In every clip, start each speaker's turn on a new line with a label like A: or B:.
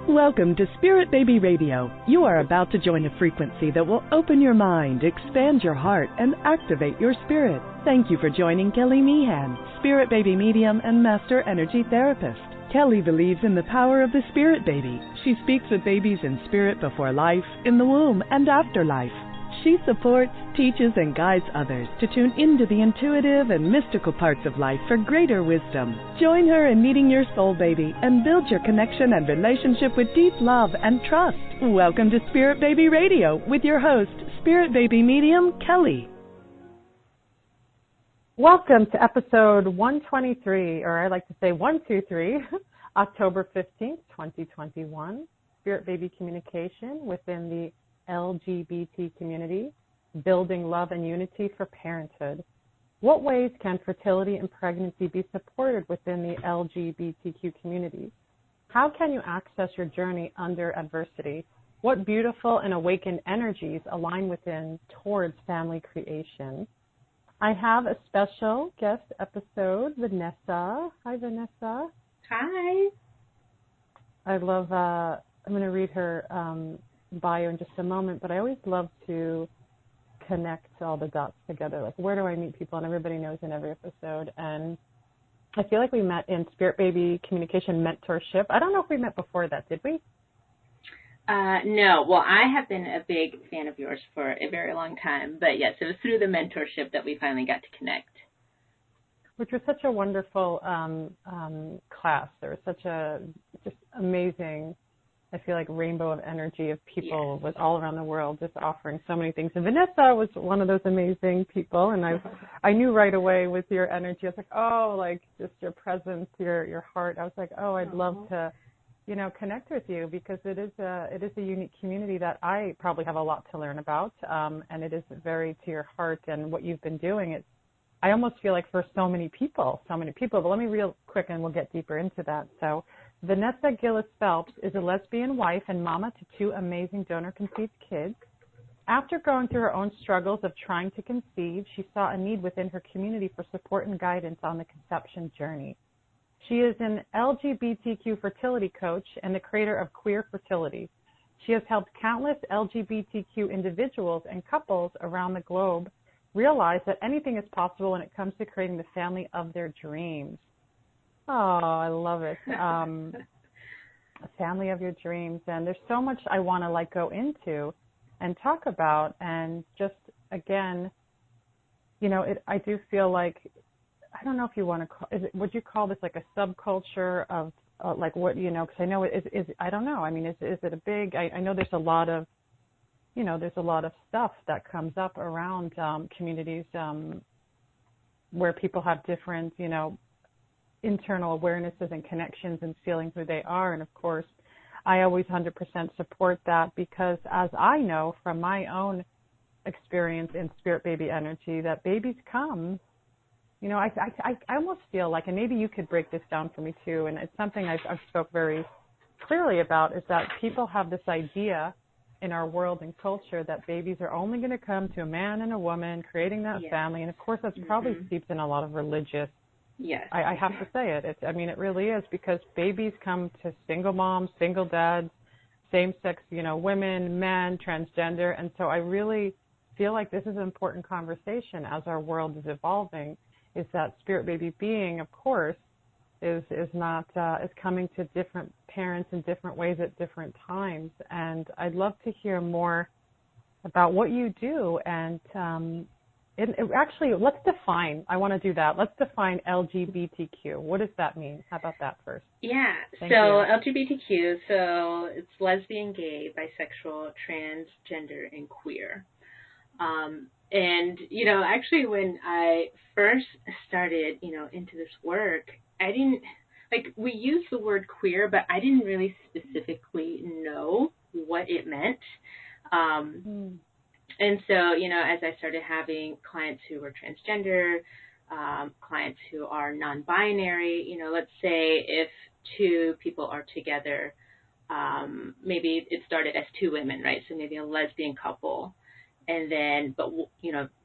A: Welcome to Spirit Baby Radio. You are about to join a frequency that will open your mind, expand your heart, and activate your spirit. Thank you for joining Kelly Meehan, Spirit Baby Medium and Master Energy Therapist. Kelly believes in the power of the Spirit Baby. She speaks with babies in spirit before life, in the womb, and after life. She supports, teaches, and guides others to tune into the intuitive and mystical parts of life for greater wisdom. Join her in meeting your soul baby and build your connection and relationship with deep love and trust. Welcome to Spirit Baby Radio with your host, Spirit Baby Medium, Kelly.
B: Welcome to episode 123, or I like to say 123, October 15th, 2021, Spirit Baby Communication within the LGBT community, building love and unity for parenthood. What ways can fertility and pregnancy be supported within the LGBTQ community? How can you access your journey under adversity? What beautiful and awakened energies align within towards family creation? I have a special guest episode, Vanessa. Hi, Vanessa.
C: Hi.
B: I love, I'm going to read her bio in just a moment, but I always love to connect all the dots together. Like, where do I meet people? And everybody knows in every episode. And I feel like we met in Spirit Baby Communication Mentorship. I don't know if we met before that, did we?
C: No. Well, I have been a big fan of yours for a very long time. But yes, it was through the mentorship that we finally got to connect.
B: Which was such a wonderful class. There was such a just amazing, I feel like, rainbow of energy of people with all around the world just offering so many things. And Vanessa was one of those amazing people, and I knew right away with your energy. I was like, oh, like just your presence, your heart. I was like, oh, I'd love to, connect with you, because it is a unique community that I probably have a lot to learn about, and it is very to your heart and what you've been doing. I almost feel like for so many people, but let me real quick and we'll get deeper into that. So Vanessa Gillis Phelps is a lesbian wife and mama to two amazing donor-conceived kids. After going through her own struggles of trying to conceive, she saw a need within her community for support and guidance on the conception journey. She is an LGBTQ fertility coach and the creator of Queer Fertility. She has helped countless LGBTQ individuals and couples around the globe realize that anything is possible when it comes to creating the family of their dreams. Oh, I love it. A family of your dreams. And there's so much I want to go into and talk about. And just, again, I do feel like, I don't know if you want to call would you call this like a subculture of what, because I know I don't know. I mean, is it a big, I know there's a lot of, there's a lot of stuff that comes up around communities where people have different, internal awarenesses and connections and feeling who they are. And of course, I always 100% support that, because as I know from my own experience in Spirit Baby energy, that babies come, I almost feel like, and maybe you could break this down for me too, and it's something I've spoke very clearly about, is that people have this idea in our world and culture that babies are only going to come to a man and a woman creating that family. And of course, that's probably seeps in a lot of religious.
C: Yes.
B: I have to say it. It really is, because babies come to single moms, single dads, same-sex, women, men, transgender. And so I really feel like this is an important conversation as our world is evolving, is that Spirit Baby being, of course, is coming to different parents in different ways at different times. And I'd love to hear more about what you do. And actually, let's define, I want to do that. Let's define LGBTQ. What does that mean? How about that first?
C: Yeah.
B: Thank
C: you. LGBTQ, so it's lesbian, gay, bisexual, transgender, and queer. And, actually when I first started, into this work, I didn't, we use the word queer, but I didn't really specifically know what it meant. And so, as I started having clients who were transgender, clients who are non-binary, let's say if two people are together, maybe it started as two women, right? So maybe a lesbian couple. And then, but,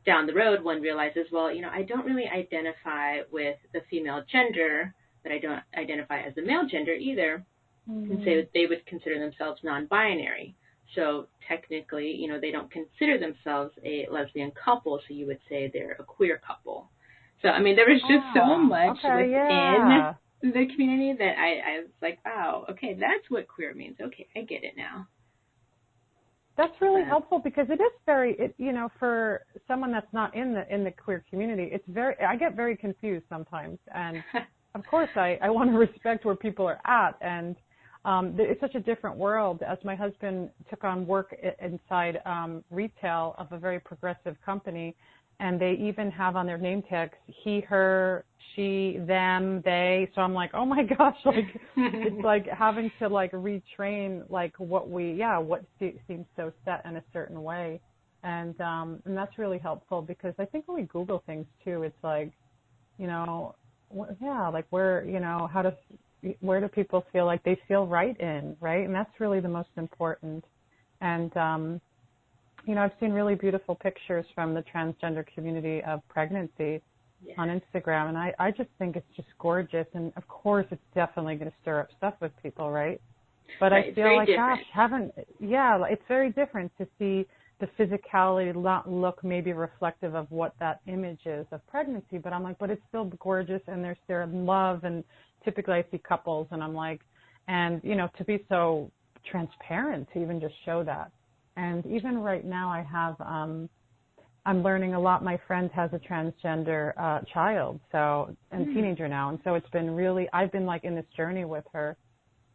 C: down the road, one realizes, well, I don't really identify with the female gender, but I don't identify as the male gender either. can say that they would consider themselves non-binary. So technically, they don't consider themselves a lesbian couple, so you would say they're a queer couple. So, I mean, there was just so much within the community that I was like, oh, okay, that's what queer means. Okay, I get it now.
B: That's really helpful because it is very, for someone that's not in the queer community, I get very confused sometimes. And of course, I want to respect where people are at. And it's such a different world. As my husband took on work inside retail of a very progressive company, and they even have on their name tags he, her, she, them, they. So I'm like, oh my gosh, it's like having to retrain what seems so set in a certain way, and that's really helpful because I think when we Google things too, it's where do people feel like they feel right in, right? And that's really the most important. And I've seen really beautiful pictures from the transgender community of pregnancy on Instagram, and I just think it's just gorgeous. And of course, it's definitely going to stir up stuff with people, right? But I feel like,
C: different.
B: It's very different to see the physicality not look maybe reflective of what that image is of pregnancy. But I'm like, but it's still gorgeous, and they're in love, and typically I see couples, and I'm like, and to be so transparent to even just show that. And even right now I have, I'm learning a lot. My friend has a transgender child, and teenager now. And so it's been really, I've been in this journey with her,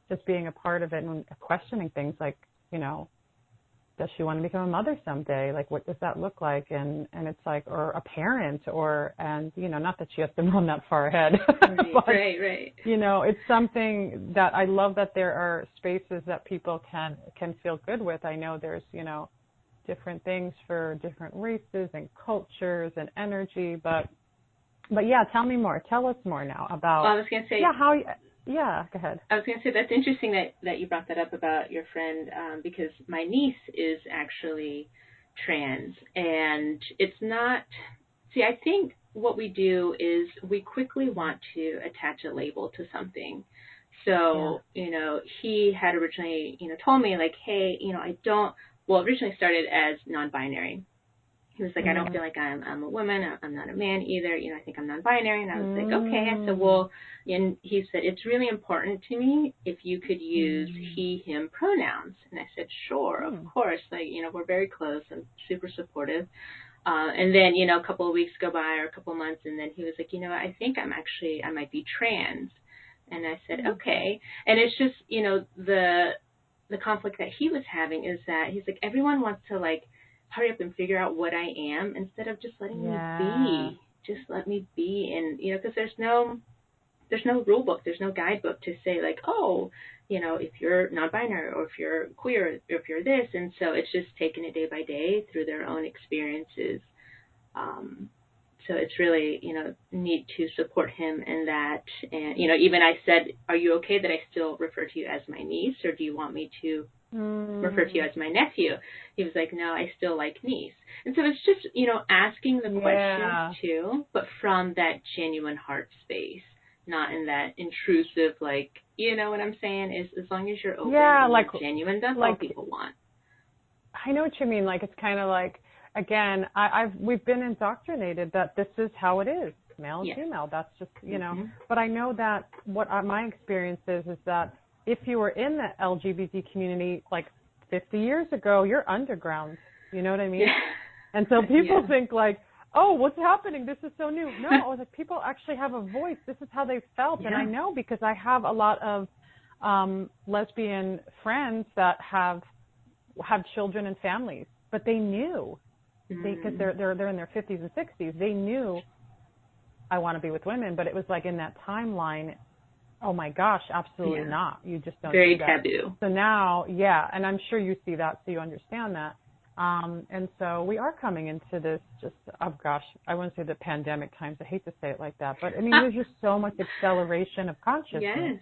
B: just being a part of it and questioning things like, does she want to become a mother someday? What does that look like? And it's or a parent not that she has to run that far ahead. But,
C: right.
B: It's something that I love that there are spaces that people can feel good with. I know there's, different things for different races and cultures and energy, but yeah, tell me more. Tell us more now about.
C: Well, I was going to say.
B: Yeah, go ahead.
C: I was going to say that's interesting that you brought that up about your friend because my niece is actually trans, and it's not. See, I think what we do is we quickly want to attach a label to something. So, he had originally, told me hey, I don't. Well, originally started as non-binary. He was like, I don't feel like I'm a woman. I'm not a man either. I think I'm non-binary. And I was like, okay. I said, well, and he said, it's really important to me if you could use he, him pronouns. And I said, sure, of course. We're very close and super supportive. And then, a couple of weeks go by or a couple of months. And then he was like, I think I might be trans. And I said, okay. And it's just, the conflict that he was having is that he's like, everyone wants to hurry up and figure out what I am instead of just letting me be. Just let me be. And, because there's no rule book. There's no guidebook to say if you're non-binary or if you're queer or if you're this. And so it's just taking it day by day through their own experiences. So it's really, need to support him in that. And, even I said, are you okay that I still refer to you as my niece, or do you want me to refer to you as my nephew? He was like, no, I still like niece. And so it's just, asking the questions too, but from that genuine heart space, not in that intrusive, you know what I'm saying? Is as long as you're open and genuine, that's all people want.
B: I know what you mean. It's kind of again, we've been indoctrinated that this is how it is, male and female. That's just, but I know that what my experience is that if you were in the LGBT community 50 years ago, you're underground. You know what I mean? Yeah. And so people think oh, what's happening? This is so new. No, I was people actually have a voice. This is how they felt. Yeah. And I know because I have a lot of lesbian friends that have children and families, but they knew. Because they're in their 50s and 60s, they knew I want to be with women, but it was in that timeline. Oh my gosh, absolutely not. You just don't.
C: Very
B: do that.
C: taboo.
B: So now, and I'm sure you see that, so you understand that. And so we are coming into this I wouldn't say the pandemic times. I hate to say it like that, but I mean, there's just so much acceleration of consciousness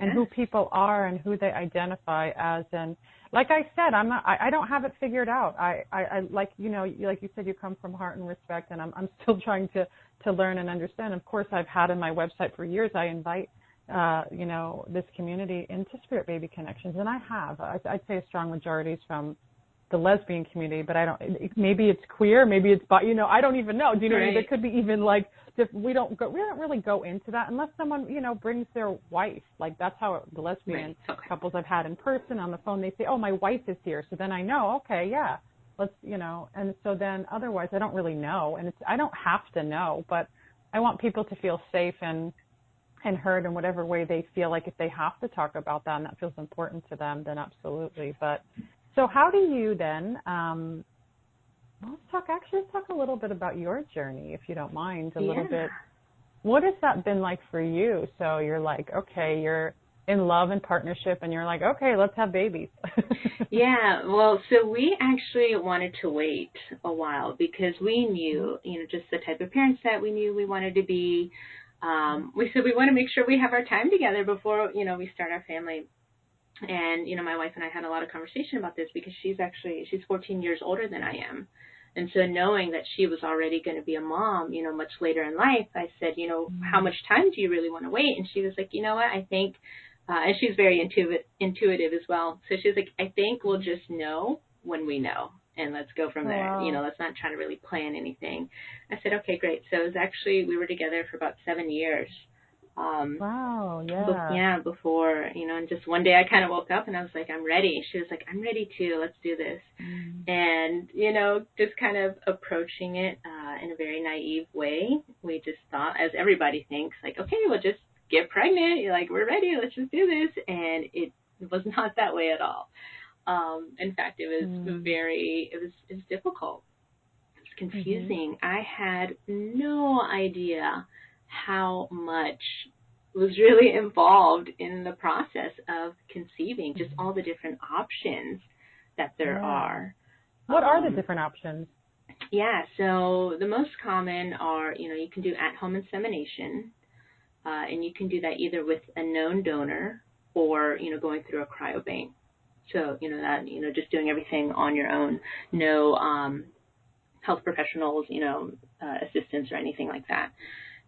B: and who people are and who they identify as. And like I said, I don't have it figured out. I like you said, you come from heart and respect, and I'm still trying to learn and understand. Of course, I've had on my website for years, I invite this community into Spirit Baby Connections, and I have. I'd say a strong majority is from the lesbian community, but maybe it's queer, maybe it's, I don't even know. Do you know what I mean? There could be even we don't really go into that unless someone, brings their wife. Like that's how the lesbian couples I've had in person on the phone, they say, oh, my wife is here. So then I know, okay, yeah, let's, and so then otherwise I don't really know. And I don't have to know, but I want people to feel safe and heard in whatever way they feel like if they have to talk about that and that feels important to them, then absolutely. But so how do you then, let's talk a little bit about your journey, if you don't mind, a little bit. What has that been like for you? So you're like, okay, you're in love and partnership and you're like, okay, let's have babies.
C: Yeah, well, so we actually wanted to wait a while because we knew, just the type of parents that we knew we wanted to be. We said we want to make sure we have our time together before, we start our family. And, my wife and I had a lot of conversation about this because she's 14 years older than I am. And so knowing that she was already going to be a mom, much later in life, I said, how much time do you really want to wait? And she was like, you know what, I think, and she's very intuitive as well. So she was like, I think we'll just know when we know. And let's go from there.
B: Wow.
C: Let's not try to really plan anything. I said, okay, great. So it was we were together for about 7 years.
B: Wow, yeah.
C: Before, and just one day I kind of woke up and I was like, I'm ready. She was like, I'm ready too. Let's do this. And, just kind of approaching it in a very naive way. We just thought, as everybody thinks, like, okay, we'll just get pregnant. You're like, we're ready. Let's just do this. And it was not that way at all. In fact, it was difficult. It was confusing. I had no idea how much was really involved in the process of conceiving, just all the different options that there are.
B: What are the different options?
C: Yeah, so the most common are, you can do at-home insemination, and you can do that either with a known donor or, going through a cryobank. So, just doing everything on your own, no health professionals, assistance or anything like that.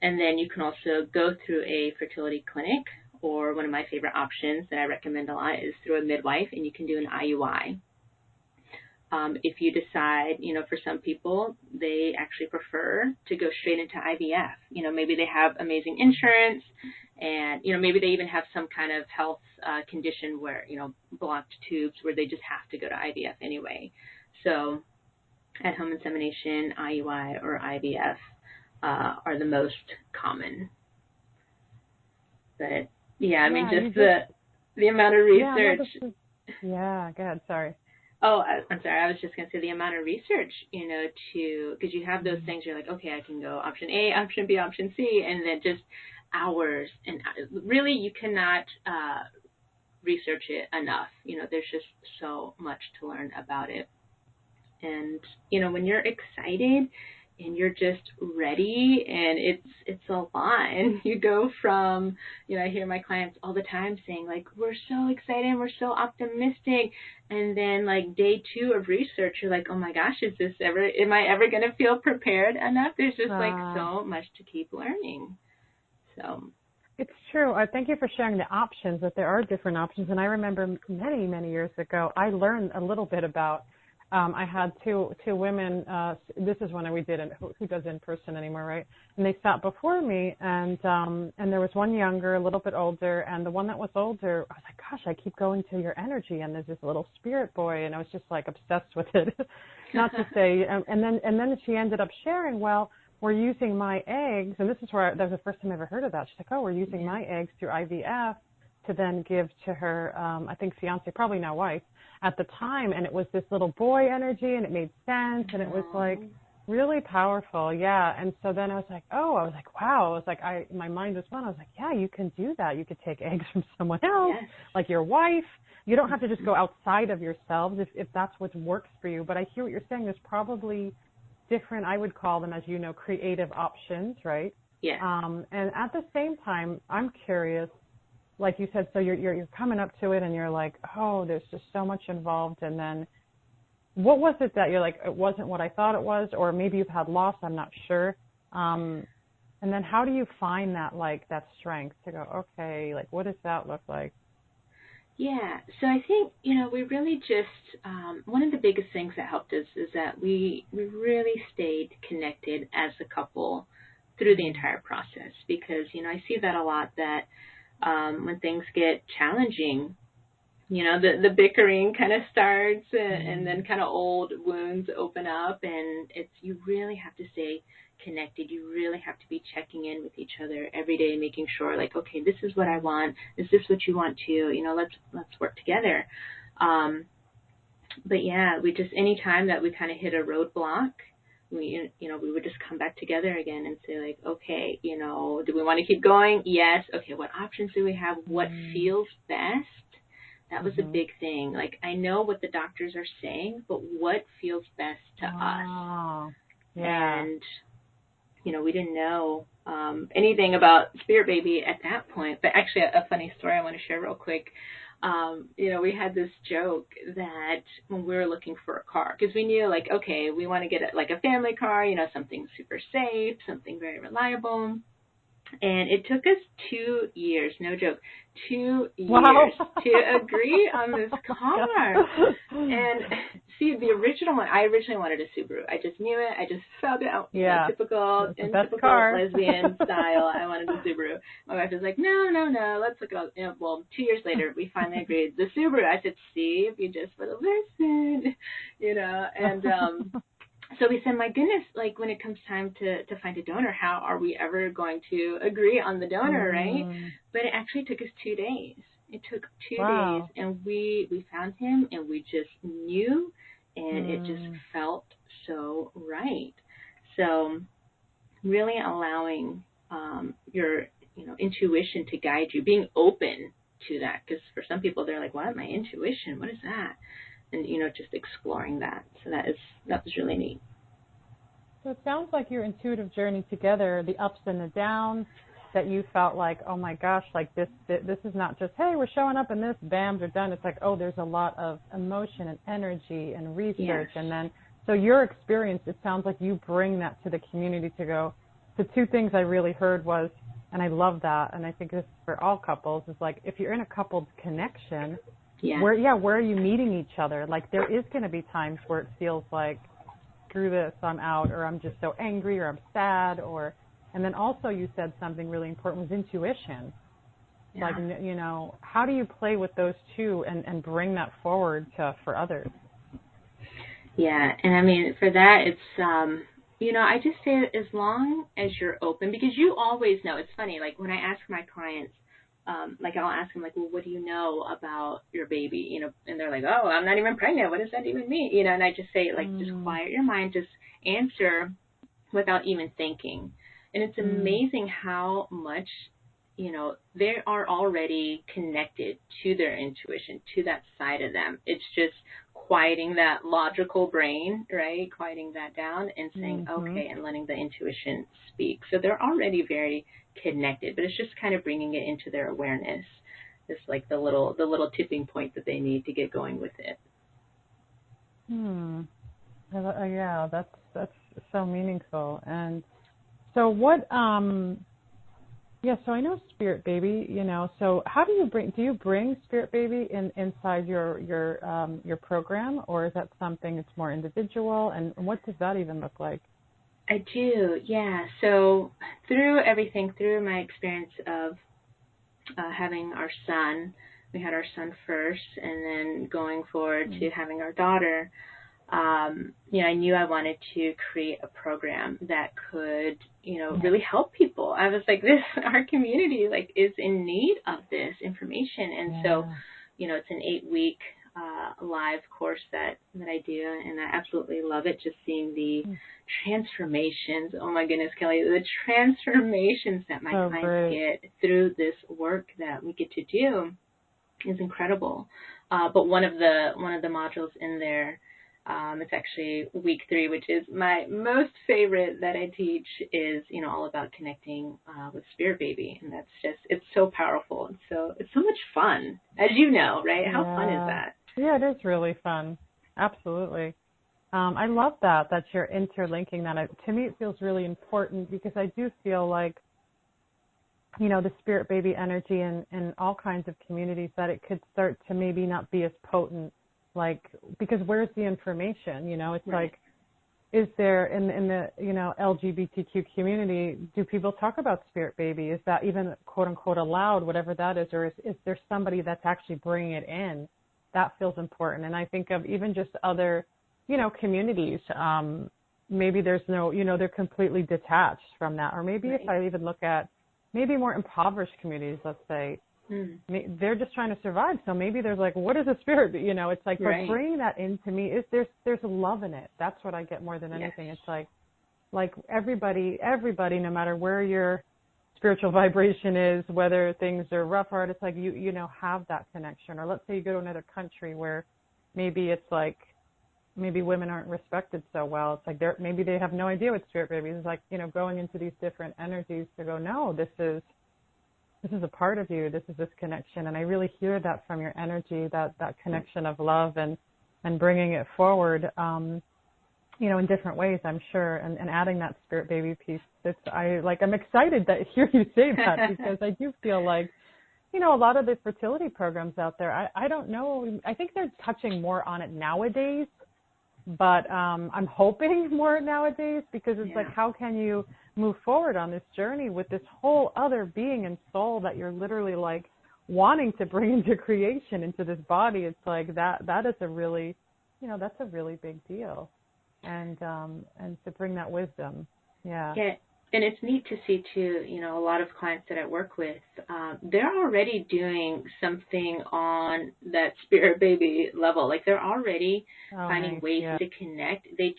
C: And then you can also go through a fertility clinic, or one of my favorite options that I recommend a lot is through a midwife, and you can do an IUI. If you decide, for some people, they actually prefer to go straight into IVF. Maybe they have amazing insurance and, maybe they even have some kind of health condition where, blocked tubes where they just have to go to IVF anyway. So at-home insemination, IUI, or IVF are the most common. But, yeah, I mean, just the amount of research.
B: Go ahead, sorry.
C: Oh, I'm sorry. I was just going to say the amount of research, because you have those things. You're like, okay, I can go option A, option B, option C, and then just hours. And really, you cannot research it enough. There's just so much to learn about it. And, when you're excited and you're just ready, and it's a lot. And you go from, I hear my clients all the time saying, like, we're so excited, we're so optimistic. And then, like, day 2 of research, you're like, oh my gosh, am I ever going to feel prepared enough? There's just like so much to keep learning. So
B: it's true. Thank you for sharing the options, that there are different options. And I remember many, many years ago, I learned a little bit about, I had two women, this is when we did it, who does in person anymore, right? And they sat before me, and there was one younger, a little bit older, and the one that was older, I was like, gosh, I keep going to your energy, and there's this little spirit boy, and I was just like obsessed with it. Not to say, and then she ended up sharing, well, we're using my eggs, and this is where that was the first time I ever heard of that. She's like, oh, we're using my eggs through IVF to then give to her, I think fiance, probably now wife, at the time, and it was this little boy energy, and it made sense, and it was like really powerful, yeah. And so then I was like, wow. I was like, my mind was blown. I was like, yeah, you can do that. You could take eggs from someone else, like your wife. You don't have to just go outside of yourselves if that's what works for you. But I hear what you're saying. There's probably different, I would call them, as you know, creative options, right?
C: Yeah.
B: And at the same time, I'm curious. Like you said, so you're coming up to it and you're like, oh, there's just so much involved. And then what was it that you're like, it wasn't what I thought it was, or maybe you've had loss, I'm not sure. And then how do you find that, like, that strength to go, okay, like, what does that look like?
C: Yeah, so I think, we really just, one of the biggest things that helped us is that we really stayed connected as a couple through the entire process, because, I see that a lot, that when things get challenging, the bickering kind of starts, and then kind of old wounds open up, and you really have to stay connected. You really have to be checking in with each other every day, making sure, like, okay, this is what I want. Is this what you want too? Let's work together. But yeah, we just, anytime that we kind of hit a roadblock, we would just come back together again and say, like, okay, do we want to keep going? Yes. Okay, what options do we have? What feels best? That was a big thing. Like, I know what the doctors are saying, but what feels best to us?
B: Yeah.
C: And, we didn't know anything about Spirit Baby at that point. But actually, a funny story I want to share real quick. We had this joke that when we were looking for a car, because we knew, like, okay, we want to get a family car, something super safe, something very reliable. And it took us 2 years, no joke, 2 years to agree on this car. And see, the original one, I originally wanted a Subaru. I just knew it. I just felt it out.
B: Yeah.
C: Typical lesbian style. I wanted the Subaru. My wife was like, no, let's look at it. 2 years later, we finally agreed. The Subaru. I said, see, if you just would have listened, and so we said, my goodness, like, when it comes time to find a donor, how are we ever going to agree on the donor, right? But it actually took us 2 days. It took 2 days, and we found him, and we just knew, and it just felt so right. So really allowing your intuition to guide you, being open to that, because for some people, they're like, what? My intuition? What is that? And, just exploring that. So that was really neat.
B: So it sounds like your intuitive journey together, the ups and the downs, that you felt like, oh my gosh, like this is not just, hey, we're showing up and this, bam, they're done. It's like, oh, there's a lot of emotion and energy and research. Yes. And then, so your experience, it sounds like you bring that to the community to go. The two things I really heard was, and I love that, and I think this is for all couples, is like, if you're in a coupled connection, where are you meeting each other? Like, there is going to be times where it feels like, screw this, I'm out, or I'm just so angry, or I'm sad, and then also you said something really important was intuition. Yeah. Like, how do you play with those two and bring that forward for others?
C: Yeah, and I mean, for that, it's, I just say as long as you're open, because you always know. It's funny, like, when I ask my clients, like, I'll ask them, like, well, what do you know about your baby? And they're like, oh, I'm not even pregnant. What does that even mean? And I just say, like, just quiet your mind, just answer without even thinking. And it's amazing how much, they are already connected to their intuition, to that side of them. It's just quieting that logical brain, right? Quieting that down and saying, okay, and letting the intuition speak. So they're already very connected, but it's just kind of bringing it into their awareness. It's like the little tipping point that they need to get going with it.
B: Yeah, that's so meaningful. And so what? So I know Spirit Baby. So how do you bring Spirit Baby inside your program, or is that something that's more individual? And what does that even look like?
C: I do, yeah. So through my experience of having our son, we had our son first, and then going forward to having our daughter, I knew I wanted to create a program that could, really help people. I was like, our community, like, is in need of this information. And so, it's an 8-week live course that I do, and I absolutely love it, just seeing the transformations. Oh my goodness, Kelly, the transformations that my clients get through this work that we get to do is incredible. But one of the modules in there, it's actually week 3, which is my most favorite that I teach, is, all about connecting with Spirit Baby. And that's just, it's so powerful. And so it's so much fun, as you know, right? How fun is that?
B: Yeah, it is really fun. Absolutely. I love that you're interlinking that. To me, it feels really important because I do feel like, the spirit baby energy in all kinds of communities, that it could start to maybe not be as potent, because where's the information? It's
C: Right.
B: like, is there in the LGBTQ community, do people talk about spirit baby? Is that even quote unquote allowed, whatever that is, or is there somebody that's actually bringing it in? That feels important. And I think of even just other, communities, maybe there's no, they're completely detached from that. Or maybe if I even look at maybe more impoverished communities, let's say, they're just trying to survive. So maybe there's like, what is a spirit? It's like, but bringing that into me there's love in it. That's what I get more than anything. It's like everybody, no matter where your spiritual vibration is, whether things are rough or hard, it's like you have that connection. Or let's say you go to another country where maybe it's like, maybe women aren't respected so well. It's like maybe they have no idea what spirit baby is. It's like, going into these different energies to go, no, this is a part of you. This is this connection. And I really hear that from your energy, that connection of love and bringing it forward, in different ways, I'm sure, and adding that spirit baby piece. I'm excited to hear you say that because I do feel like, a lot of the fertility programs out there, I don't know. I think they're touching more on it nowadays, but I'm hoping more nowadays because it's like, how can you move forward on this journey with this whole other being and soul that you're literally like wanting to bring into creation, into this body? It's like that is a really, that's a really big deal. And to bring that wisdom. Yeah.
C: And it's neat to see too, a lot of clients that I work with, they're already doing something on that spirit baby level. Like they're already finding ways to connect. They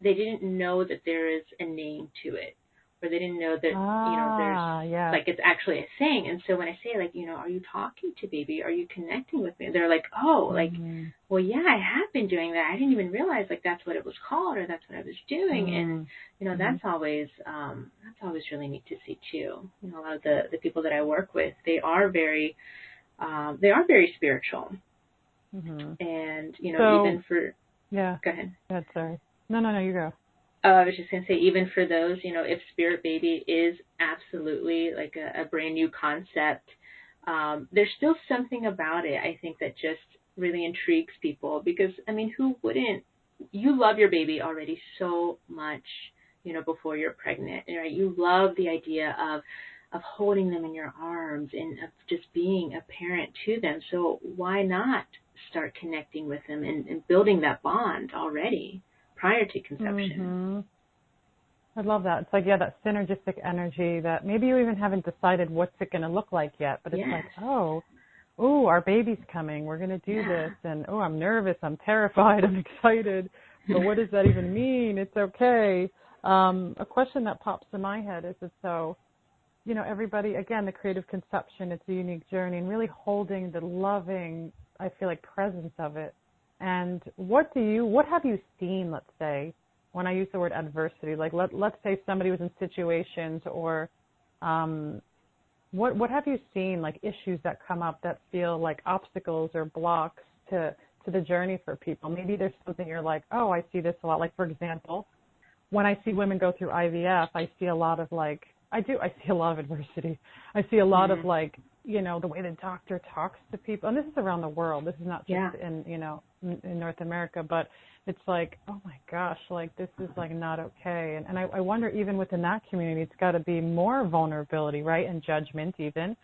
C: didn't know that there is a name to it, or they didn't know that, there's like, it's actually a thing. And so when I say like, are you talking to baby? Are you connecting with me? They're like, well, yeah, I have been doing that. I didn't even realize like that's what it was called, or that's what I was doing. And, that's always really neat to see too. A lot of the people that I work with, they are very spiritual. And, even for, go ahead.
B: That's sorry. No, you go.
C: I was just going to say, even for those, if spirit baby is absolutely like a brand new concept, there's still something about it, I think, that just really intrigues people because, who wouldn't? You love your baby already so much, before you're pregnant, right? You love the idea of holding them in your arms and of just being a parent to them. So why not start connecting with them and building that bond already prior to conception?
B: I love that. It's like, that synergistic energy that maybe you even haven't decided what's it going to look like yet, but it's like, oh, our baby's coming. We're going to do this. And, I'm nervous. I'm terrified. I'm excited. But what does that even mean? It's okay. A question that pops in my head is so, everybody, again, the creative conception, it's a unique journey, and really holding the loving, I feel like, presence of it. And what have you seen, let's say, when I use the word adversity, like let's say somebody was in situations or what have you seen, like issues that come up that feel like obstacles or blocks to the journey for people? Maybe there's something you're like, I see this a lot. Like, for example, when I see women go through IVF, I see a lot of I see a lot of adversity. I see a lot of the way the doctor talks to people, and this is around the world. This is not just in North America, but it's like, oh my gosh, like this is like not okay. And I wonder, even within that community, it's got to be more vulnerability, right? And judgment even.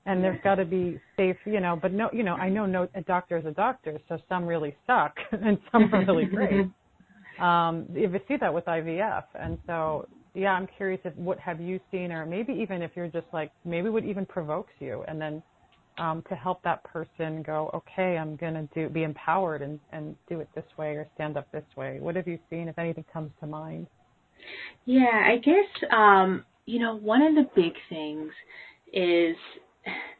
B: And there's got to be safe, but no, I know a doctor is a doctor, so some really suck and some are really great. You see that with IVF. And so, I'm curious what have you seen, or maybe even if you're just like, maybe what even provokes you, and then to help that person go, okay, I'm going to be empowered and do it this way or stand up this way. What have you seen, if anything comes to mind?
C: Yeah, I guess, one of the big things is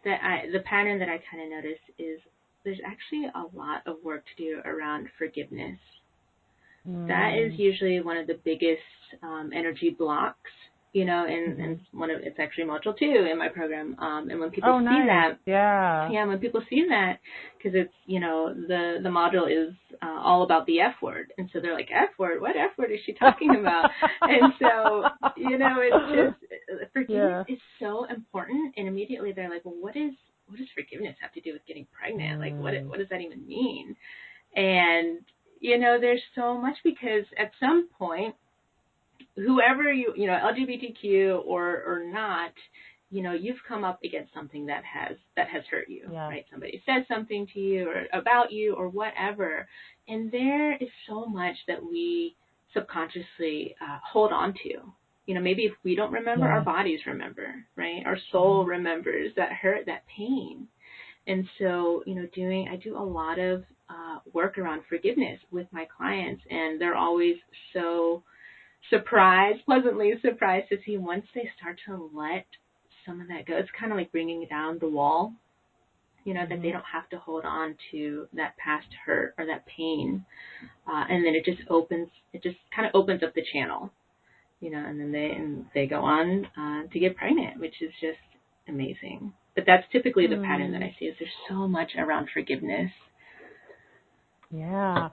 C: that the pattern that I kind of notice is there's actually a lot of work to do around forgiveness. That is usually one of the biggest energy blocks and it's actually module 2 in my program. And when people see that, when people see that, because it's, the module is all about the F word. And so they're like, F word? What F word is she talking about? And so, it's just, forgiveness is so important. And immediately they're like, well, what does forgiveness have to do with getting pregnant? Like, what does that even mean? And, there's so much, because at some point, whoever LGBTQ or not, you've come up against something that has hurt you, right? Somebody says something to you or about you or whatever. And there is so much that we subconsciously hold on to. Maybe if we don't remember, our bodies remember, right? Our soul remembers that hurt, that pain. And so, I do a lot of work around forgiveness with my clients, and they're always so pleasantly surprised to see once they start to let some of that go. It's kind of like bringing down the wall, that they don't have to hold on to that past hurt or that pain. And then it just kind of opens up the channel, and then they go on to get pregnant, which is just amazing. But that's typically the pattern that I see, is there's so much around forgiveness.
B: Yeah.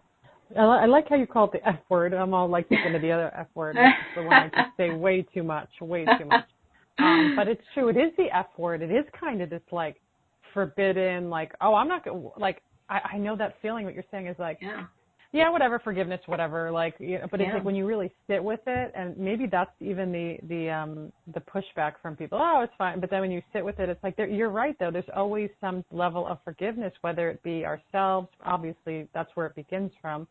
B: I like how you call it the F word. I'm all like thinking of the other F word, the one I just say way too much. But it's true. It is the F word. It is kind of this like forbidden, like, oh, I'm not going to, like, I know that feeling. What you're saying is like, yeah, whatever, forgiveness, whatever. Like, but it's like when you really sit with it, and maybe that's even the pushback from people. Oh, it's fine. But then when you sit with it, it's like, you're right, though. There's always some level of forgiveness, whether it be ourselves. Obviously, that's where it begins from.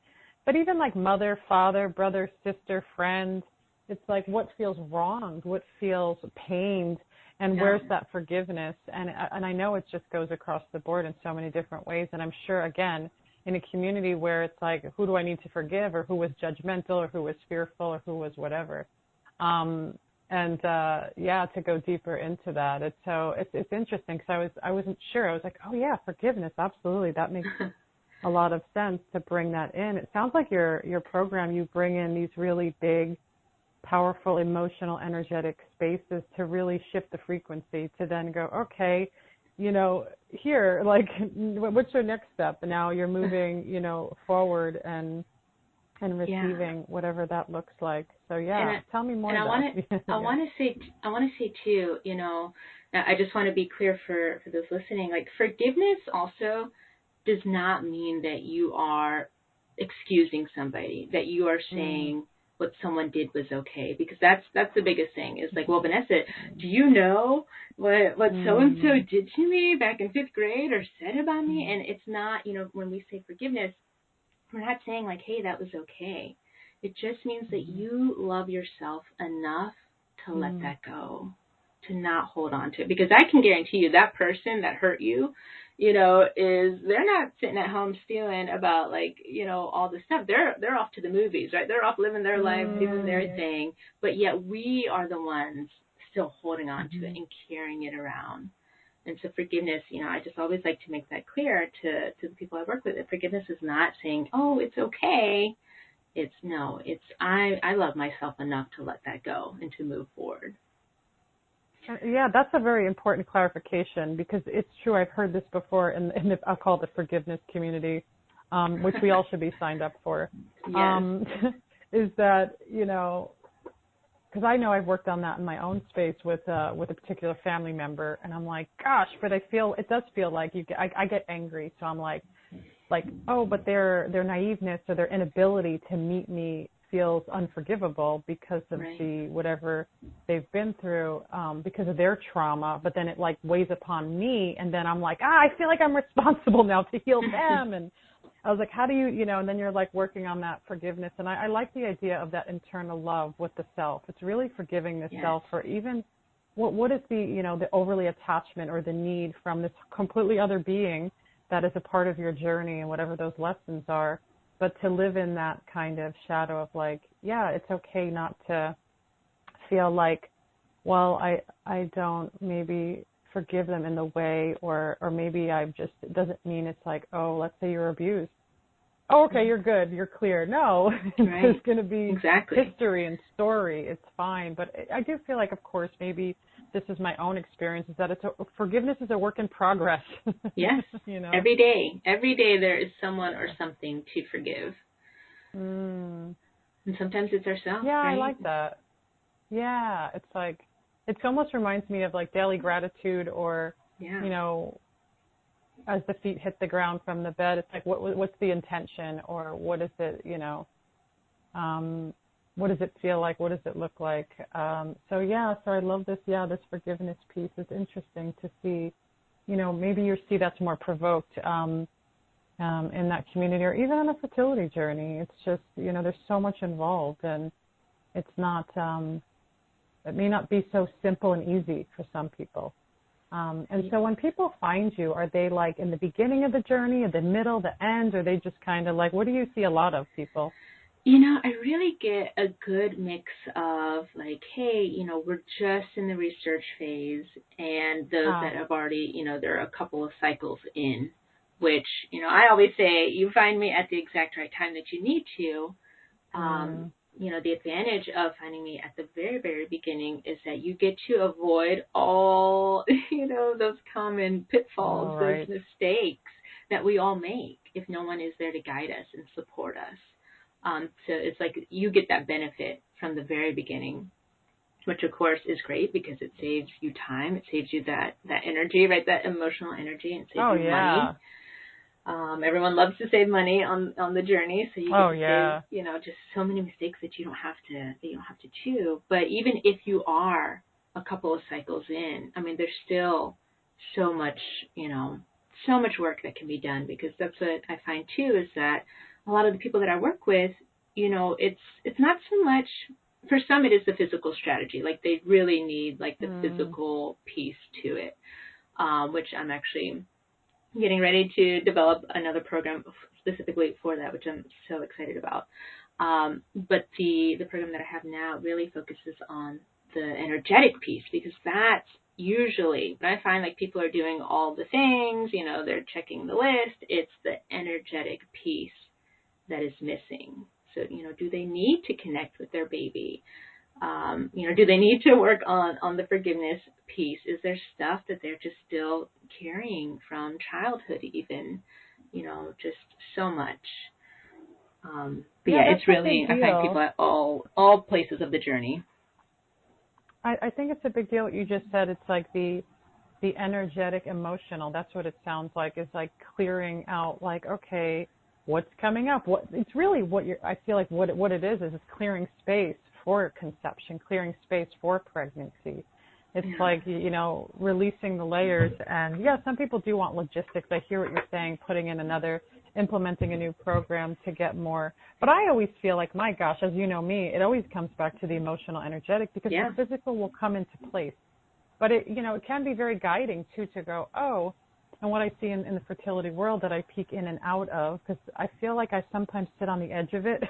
B: But even like mother, father, brother, sister, friend, it's like what feels wronged, what feels pained, and where's that forgiveness? And I know it just goes across the board in so many different ways. And I'm sure, again, in a community where it's like, who do I need to forgive, or who was judgmental, or who was fearful, or who was whatever. To go deeper into that. It's interesting, because I wasn't sure. I was like, oh yeah, forgiveness, absolutely. That makes a lot of sense to bring that in. It sounds like your program, you bring in these really big, powerful, emotional, energetic spaces to really shift the frequency, to then go, okay, here, like, what's your next step? And now you're moving, forward and receiving whatever that looks like. So tell me more. And
C: I want to say too, I just want to be clear for those listening, like, forgiveness also does not mean that you are excusing somebody, that you are saying what someone did was okay, because that's the biggest thing, is like, well, Vanessa, do you know what so-and-so did to me back in 5th grade or said about me? And it's not, when we say forgiveness, we're not saying like, hey, that was okay. It just means that you love yourself enough to let that go, to not hold on to it. Because I can guarantee you that person that hurt you, they're not sitting at home stewing about, like, all this stuff. They're off to the movies, right? They're off living their life, doing their thing. But yet we are the ones still holding on to it and carrying it around. And so forgiveness, I just always like to make that clear to the people I work with. That forgiveness is not saying, oh, it's okay. I love myself enough to let that go and to move forward.
B: Yeah, that's a very important clarification, because it's true. I've heard this before in I'll call it the forgiveness community, which we all should be signed up for.
C: Yes.
B: Is that, because I know I've worked on that in my own space with a particular family member, and I'm like, gosh, but it does feel like I get angry, so I'm like, oh, but their naiveness or their inability to meet me feels unforgivable because of the whatever they've been through, because of their trauma. But then it like weighs upon me, and then I'm like, I feel like I'm responsible now to heal them. And I was like, how do you, and then you're like working on that forgiveness. And I like the idea of that internal love with the self. It's really forgiving the self for even what is the, the overly attachment or the need from this completely other being that is a part of your journey and whatever those lessons are. But to live in that kind of shadow of like, it's okay not to feel like, well, I don't maybe forgive them in the way, or maybe it doesn't mean it's like, oh, let's say you're abused. oh, okay, you're good, you're clear. No,
C: Right.
B: there's going to be
C: Exactly.
B: history and story. It's fine. But I do feel like, of course, maybe this is my own experience, is that forgiveness is a work in progress.
C: Yes.
B: You know?
C: Every day there is someone or something to forgive. And sometimes it's ourselves.
B: Yeah,
C: right?
B: I like that. Yeah, it's like, it almost reminds me of like daily gratitude, or,
C: Yeah.
B: you know, as the feet hit the ground from the bed, it's like, what's the intention, or what is it, you know, what does it feel like? What does it look like? So I love this. Yeah, this forgiveness piece is interesting to see, you know, maybe you see that's more provoked in that community, or even on a fertility journey. It's just, you know, there's so much involved, and it's not, it may not be so simple and easy for some people. And so when people find you, are they like in the beginning of the journey, in the middle, the end, or they just kind of like, what do you see a lot of people?
C: You know, I really get a good mix of like, hey, you know, we're just in the research phase, and those that have already, you know, there are a couple of cycles in, which, you know, I always say you find me at the exact right time that you need to. You know, the advantage of finding me at the very, very beginning is that you get to avoid all, you know, those common pitfalls, those mistakes that we all make if no one is there to guide us and support us. So it's like you get that benefit from the very beginning, which of course is great because it saves you time. It saves you that energy, right? That emotional energy, and saves you money. Everyone loves to save money on the journey, so you get to save, you know, just so many mistakes that you don't have to chew. But even if you are a couple of cycles in, I mean, there's still so much, you know, so much work that can be done, because that's what I find too, is that a lot of the people that I work with, you know, it's not so much, for some it is the physical strategy, like they really need like the physical piece to it, which I'm actually getting ready to develop another program specifically for that, which I'm so excited about. But the program that I have now really focuses on the energetic piece, because that's usually when I find like people are doing all the things, you know, they're checking the list, it's the energetic piece that is missing. So, you know, do they need to connect with their baby? You know, do they need to work on the forgiveness piece? Is there stuff that they're just still carrying from childhood even? You know, just so much. But it's really, I find people at all places of the journey.
B: I think it's a big deal what you just said. It's like the energetic, emotional. That's what it sounds like. It's like clearing out, like, okay, what's coming up? It's really I feel like what it is clearing space for conception, clearing space for pregnancy. It's like, you know, releasing the layers. And some people do want logistics. I hear what you're saying, implementing a new program to get more. But I always feel like, my gosh, as you know me, it always comes back to the emotional, energetic, because the physical will come into place. But it, you know, it can be very guiding too, to go, oh, and what I see in the fertility world that I peek in and out of, because I feel like I sometimes sit on the edge of it.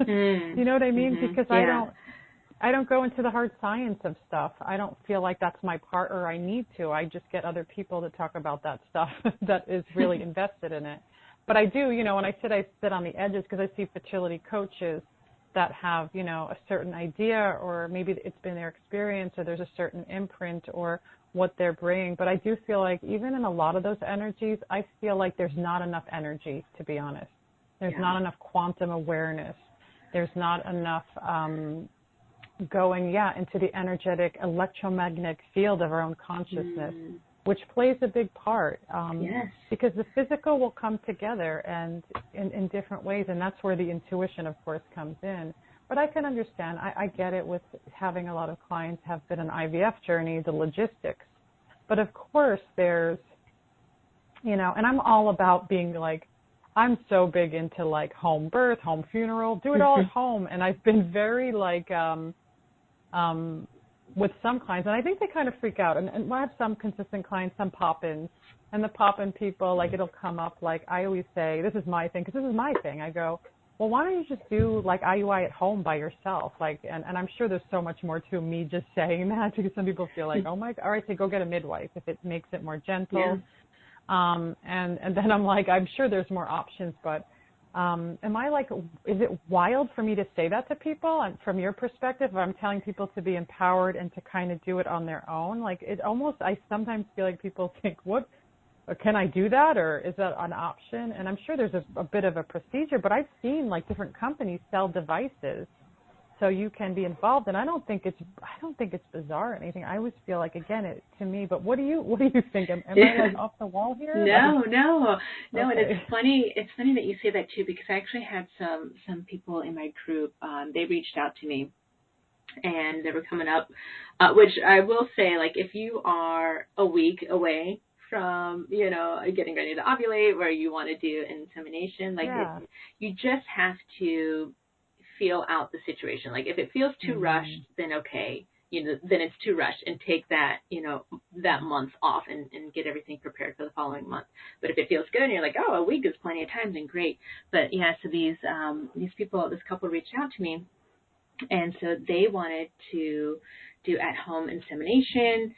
B: You know what I mean? Because I don't go into the hard science of stuff. I don't feel like that's my part, or I need to. I just get other people to talk about that stuff that is really invested in it. But I do, you know, when I sit on the edges, because I see fertility coaches that have, you know, a certain idea, or maybe it's been their experience, or there's a certain imprint or what they're bringing. But I do feel like even in a lot of those energies, I feel like there's not enough energy, to be honest. There's not enough quantum awareness. There's not enough going, into the energetic electromagnetic field of our own consciousness, which plays a big part, because the physical will come together and in different ways, and that's where the intuition, of course, comes in. But I can understand. I get it with having a lot of clients have been an IVF journey, the logistics. But of course, there's, you know, and I'm all about being like, I'm so big into like home birth, home funeral, do it all at home. And I've been very like, with some clients, and I think they kind of freak out. And I have some consistent clients, some pop-ins, and the pop-in people, like, it'll come up, like, I always say, this is my thing, because this is my thing. I go, well, why don't you just do, like, IUI at home by yourself? Like, and I'm sure there's so much more to me just saying that, because some people feel like, oh, my, all right, so go get a midwife if it makes it more gentle. And then I'm like, I'm sure there's more options, but Am I like, is it wild for me to say that to people? From your perspective, I'm telling people to be empowered and to kind of do it on their own. Like it almost, I sometimes feel like people think, what, can I do that? Or is that an option? And I'm sure there's a bit of a procedure, but I've seen like different companies sell devices so you can be involved. And I don't think it's bizarre or anything. I always feel like, again, to me, but what do you think? Am I like off the wall here?
C: No.
B: Okay.
C: And it's funny that you say that too, because I actually had some people in my group, they reached out to me and they were coming up, which I will say, like, if you are a week away from, getting ready to ovulate, where you want to do insemination, like you just have to feel out the situation. Like if it feels too rushed, then okay, then it's too rushed, and take that, that month off and get everything prepared for the following month. But if it feels good and you're like, oh, a week is plenty of time, then great. But yeah, so this couple reached out to me, and so they wanted to do at-home insemination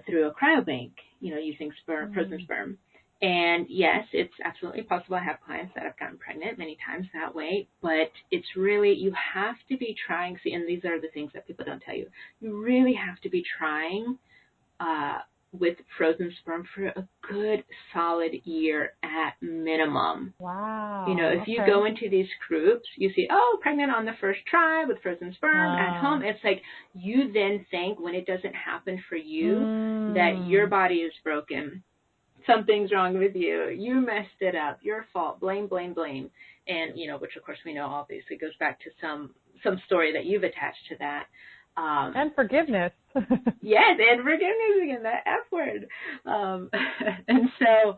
C: through a cryobank, using frozen sperm. And yes, it's absolutely possible. I have clients that have gotten pregnant many times that way, but it's really, you have to be trying. See, and these are the things that people don't tell you. You really have to be trying with frozen sperm for a good solid year at minimum.
B: Wow.
C: If you go into these groups, you see, oh, pregnant on the first try with frozen sperm at home. It's like you then think, when it doesn't happen for you, that your body is broken. Something's wrong with you. You messed it up. Your fault. Blame. And, which of course we know obviously goes back to some story that you've attached to that.
B: And forgiveness.
C: Yes, and forgiveness again, that F word. And so,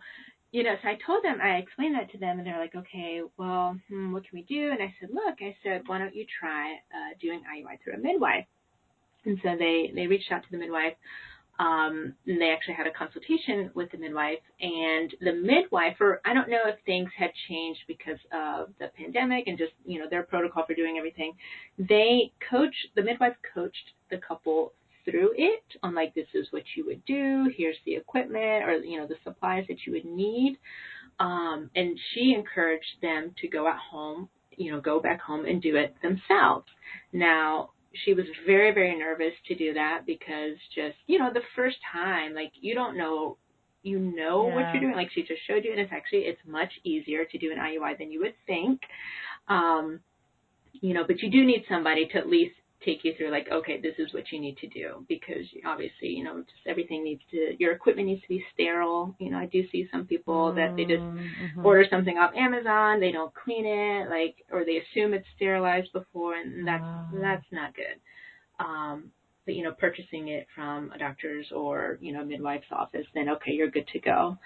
C: so I explained that to them, and they're like, okay, well, what can we do? And I said, why don't you try doing IUI through a midwife? And so they reached out to the midwife. And they actually had a consultation with the midwife, and the midwife, I don't know if things had changed because of the pandemic and just, their protocol for doing everything. The midwife coached the couple through it on, like, this is what you would do. Here's the equipment or, the supplies that you would need. And she encouraged them to go back home and do it themselves. Now, she was very, very nervous to do that because just, the first time, like, you don't know, what you're doing. Like, she just showed you, and it's much easier to do an IUI than you would think. But you do need somebody to at least take you through, like, okay, this is what you need to do, because obviously, just everything your equipment needs to be sterile. I do see some people that they just order something off Amazon, they don't clean it, like, or they assume it's sterilized before, and that's not good. But, purchasing it from a doctor's or, a midwife's office, then okay, you're good to go.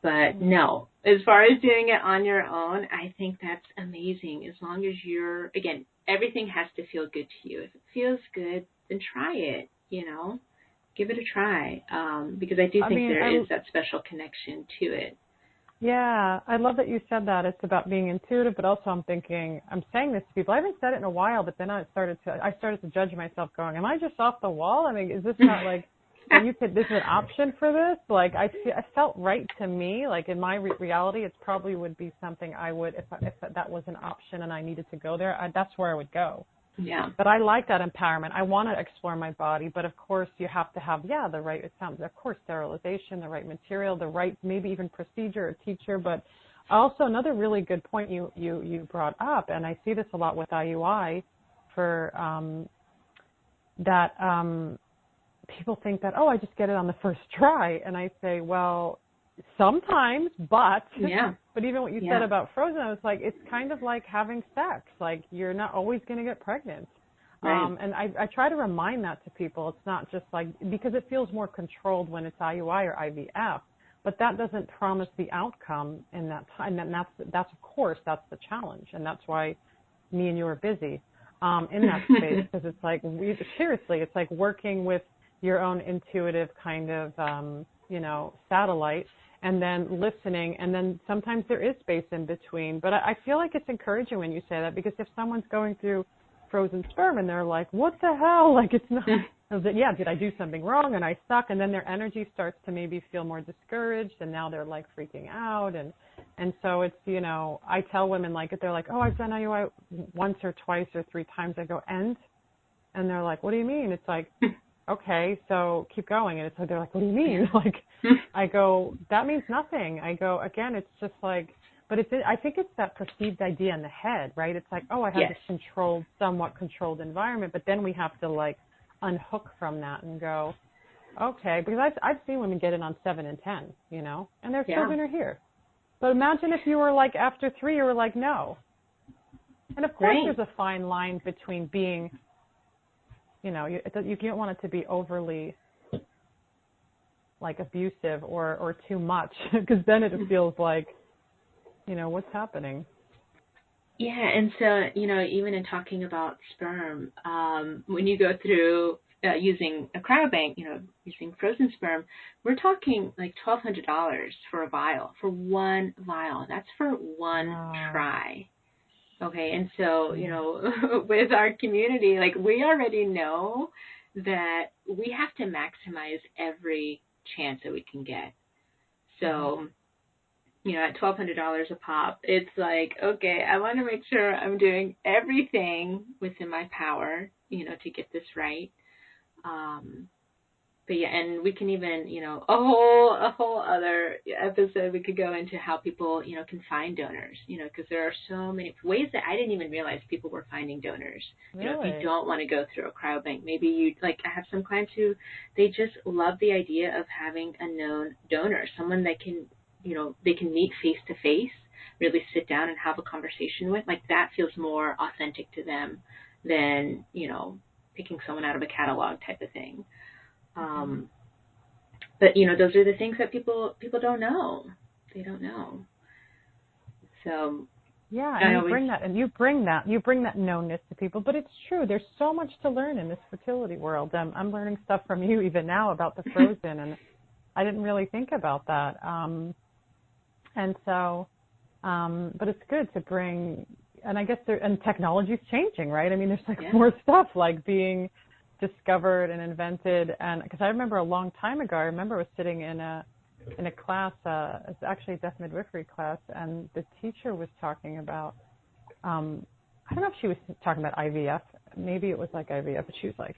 C: But no, as far as doing it on your own, I think that's amazing. As long as again, everything has to feel good to you. If it feels good, then try it, give it a try. Because I do think there is that special connection to it.
B: Yeah, I love that you said that. It's about being intuitive, but also I'm saying this to people. I haven't said it in a while, but then I started to judge myself going, am I just off the wall? I mean, is this not like, this is an option for this? Like, I felt right to me. Like, in my reality, it probably would be something I would, if that was an option and I needed to go there, that's where I would go.
C: Yeah.
B: But I like that empowerment. I want to explore my body, but of course you have to have, the right, of course, sterilization, the right material, the right, maybe even procedure or teacher. But also another really good point you brought up, and I see this a lot with IUI, for people think that, I just get it on the first try. And I say, well, sometimes, but even what you said about frozen, I was like, it's kind of like having sex. Like, you're not always going to get pregnant. Right. And I try to remind that to people. It's not just like, because it feels more controlled when it's IUI or IVF, but that doesn't promise the outcome in that time. And that's of course, that's the challenge. And that's why me and you are busy in that space, because it's like, seriously, it's like working with your own intuitive kind of, satellite, and then listening, and then sometimes there is space in between. But I feel like it's encouraging when you say that, because if someone's going through frozen sperm, and they're like, what the hell? Like, it's not, yeah, did I do something wrong and I suck? And then their energy starts to maybe feel more discouraged, and now they're like freaking out. And so it's, you know, I tell women, like, if they're like, oh, I've done IUI once or twice or 3 times, I go, and they're like, what do you mean? It's like, okay, so keep going. And it's like, they're like, what do you mean? Like, I go, that means nothing. I go, again, it's just like, but I think it's that perceived idea in the head, right? It's like, oh, I have this controlled, somewhat controlled environment, but then we have to like unhook from that and go, okay, because I've seen women get in on 7 and 10, you know, and their children are here. But imagine if you were like, after 3, you were like, no. And of course there's a fine line between being, you know, you don't want it to be overly like abusive or too much, because then it feels like, you know, what's happening?
C: Yeah, and so, you know, even in talking about sperm, when you go through using a cryobank, you know, using frozen sperm, we're talking like $1,200 for a vial, for one vial. That's for one try. Okay, and so, you know, with our community, like, we already know that we have to maximize every chance that we can get. So, you know, at $1,200 a pop, it's like, okay, I want to make sure I'm doing everything within my power, you know, to get this right. But yeah, and we can even, you know, a whole other episode, we could go into how people, you know, can find donors, you know, because there are so many ways that I didn't even realize people were finding donors.
B: Really?
C: You know, if you don't want to go through a cryobank, maybe you, like, I have some clients who, they just love the idea of having a known donor, someone that can, you know, they can meet face to face, really sit down and have a conversation with. Like, that feels more authentic to them than, you know, picking someone out of a catalog type of thing. But, you know, those are the things that people don't know. They don't know. So
B: yeah, and you bring that knownness to people. But it's true. There's so much to learn in this fertility world. I'm learning stuff from you even now about the frozen, and I didn't really think about that. And so, but it's good to bring, and I guess and technology's changing, right? I mean, there's like more stuff like being discovered and invented. And because I remember a long time ago, I was sitting in a class, it's actually a deaf midwifery class, and the teacher was talking about, I don't know if she was talking about IVF, maybe it was like IVF, but she was like,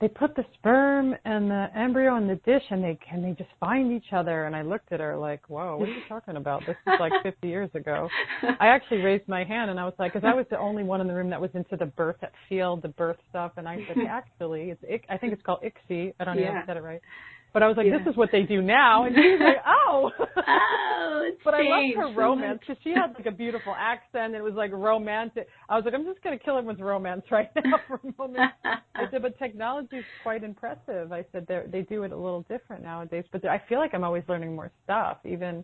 B: they put the sperm and the embryo in the dish, and they just find each other. And I looked at her like, whoa, what are you talking about? This is like 50 years ago. I actually raised my hand, and I was like, because I was the only one in the room that was into the birth field, the birth stuff. And I said, actually, I think it's called ICSI. I don't know if I said it right. But I was like, this is what they do now. And she was like, oh. But I loved her romance, because she had like a beautiful accent. It was like romantic. I was like, I'm just going to kill everyone's romance right now for a moment. I said, but technology is quite impressive. I said, they do it a little different nowadays. But I feel like I'm always learning more stuff, even,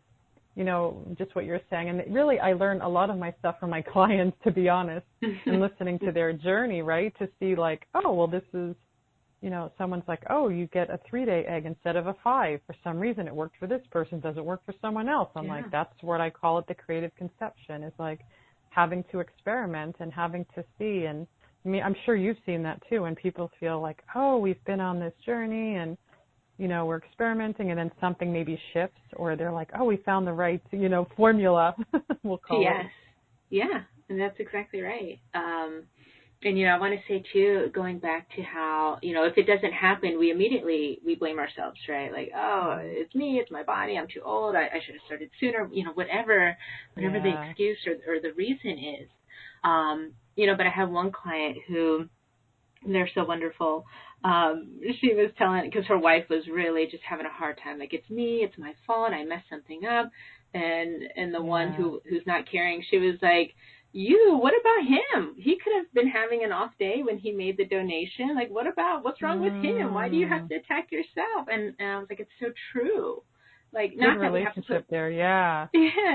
B: you know, just what you're saying. And really, I learn a lot of my stuff from my clients, to be honest, and listening to their journey, right, to see like, oh, well, this is, you know, someone's like, oh, you get a 3-day egg instead of a 5. For some reason, it worked for this person, doesn't work for someone else. I'm like, that's what I call it, the creative conception, is like having to experiment and having to see. And I mean, I'm sure you've seen that too, when people feel like, oh, we've been on this journey and, you know, we're experimenting, and then something maybe shifts, or they're like, oh, we found the right, you know, formula, we'll call it.
C: Yeah, and that's exactly right. And, you know, I want to say, too, going back to how, you know, if it doesn't happen, we blame ourselves, right? Like, oh, it's me, it's my body, I'm too old, I should have started sooner, you know, whatever the excuse or the reason is. You know, but I have one client who, they're so wonderful. She was telling, because her wife was really just having a hard time, like, it's me, it's my fault, I messed something up. And the one who's not caring, she was like, what about him? He could have been having an off day when he made the donation. Like, what's wrong with him? Why do you have to attack yourself? And I was like, it's so true. Like,
B: good
C: not that we have to
B: relationship there, Yeah,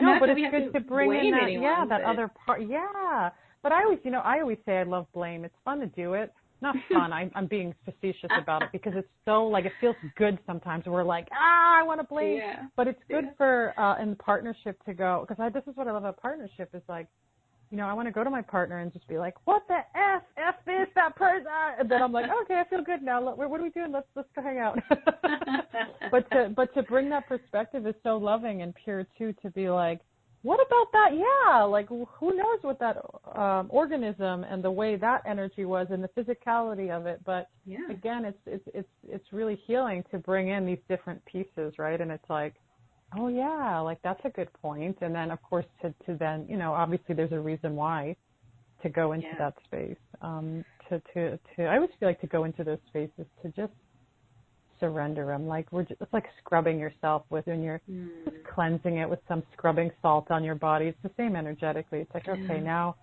C: no,
B: but it's good to bring in that, that other part. Yeah, but I always say I love blame. It's fun to do it. Not fun. I'm being facetious about it, because it's so, like, it feels good sometimes. We're like, I want to blame. But it's good for in partnership to go, because this is what I love about partnership, is like, I want to go to my partner and just be like, what the F this, that person. And then I'm like, okay, I feel good now. What are we doing? Let's go hang out. but to bring that perspective is so loving and pure too, to be like, what about that? Yeah, like who knows what that organism and the way that energy was and the physicality of it. But again, it's really healing to bring in these different pieces, right? And it's like, oh yeah, like that's a good point. And then of course to then, obviously there's a reason why to go into that space. I always feel like to go into those spaces to just surrender them. Like it's like scrubbing yourself with, when you're just cleansing it with some scrubbing salt on your body. It's the same energetically. It's like, okay, now,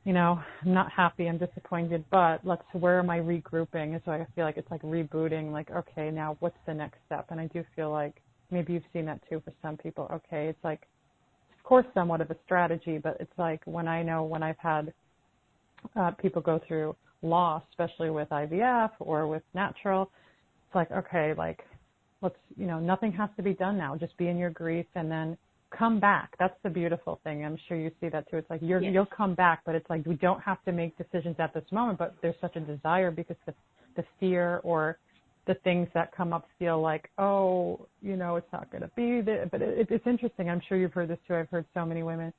B: I'm not happy, I'm disappointed, but where am I regrouping? And so I feel like it's like rebooting, like, okay, now what's the next step? And I do feel like maybe you've seen that too for some people. Okay, it's like, of course, somewhat of a strategy, but it's like when I've had people go through loss, especially with IVF or with natural, it's like, okay, like let's, nothing has to be done now. Just be in your grief and then come back. That's the beautiful thing. I'm sure you see that too. It's like you'll come back, but it's like we don't have to make decisions at this moment, but there's such a desire because the fear or the things that come up feel like, oh, it's not going to be there. But it's interesting. I'm sure you've heard this too. I've heard so many women,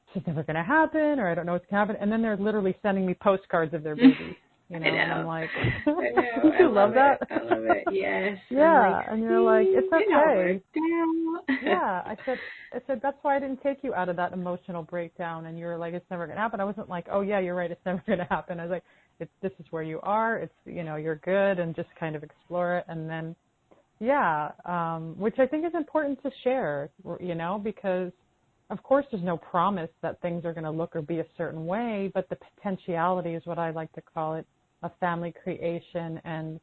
B: it's just never going to happen, or I don't know what's going to happen. And then they're literally sending me postcards of their babies.
C: I know.
B: And I'm like,
C: I know.
B: you love that?
C: I love it. Yes.
B: Yeah. And you're like, it's okay.
C: Yeah.
B: I said, that's why I didn't take you out of that emotional breakdown. And you were like, it's never going to happen. I wasn't like, oh yeah, you're right, it's never going to happen. I was like, this is where you are. It's, you're good, and just kind of explore it. And then, which I think is important to share, because of course there's no promise that things are going to look or be a certain way, but the potentiality is what I like to call it, of family creation and,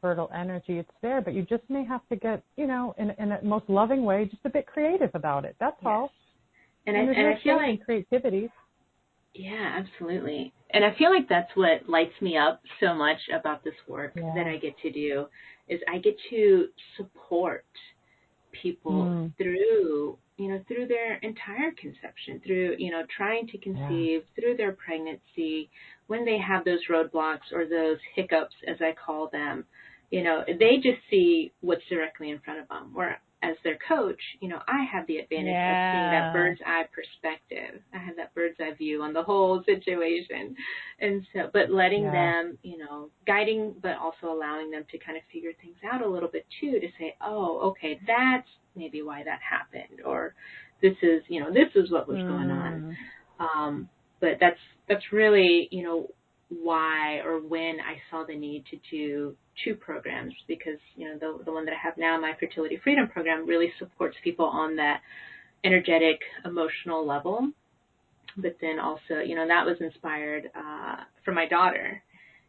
B: fertile energy. It's there, but you just may have to get, in a most loving way, just a bit creative about it. That's all.
C: And I feel like
B: creativity.
C: Yeah, absolutely. And I feel like that's what lights me up so much about this work that I get to do, is I get to support people through their entire conception, through, trying to conceive, through their pregnancy, when they have those roadblocks or those hiccups, as I call them. They just see what's directly in front of them. Where as their coach, I have the advantage of seeing that bird's eye perspective. I have that bird's eye view on the whole situation. And so, but letting them, guiding, but also allowing them to kind of figure things out a little bit too, to say, oh, okay, that's maybe why that happened, or this is what was going on. But that's really, why or when I saw the need to do 2 programs, because the one that I have now, my Fertility Freedom program, really supports people on that energetic, emotional level. But then also, that was inspired from my daughter,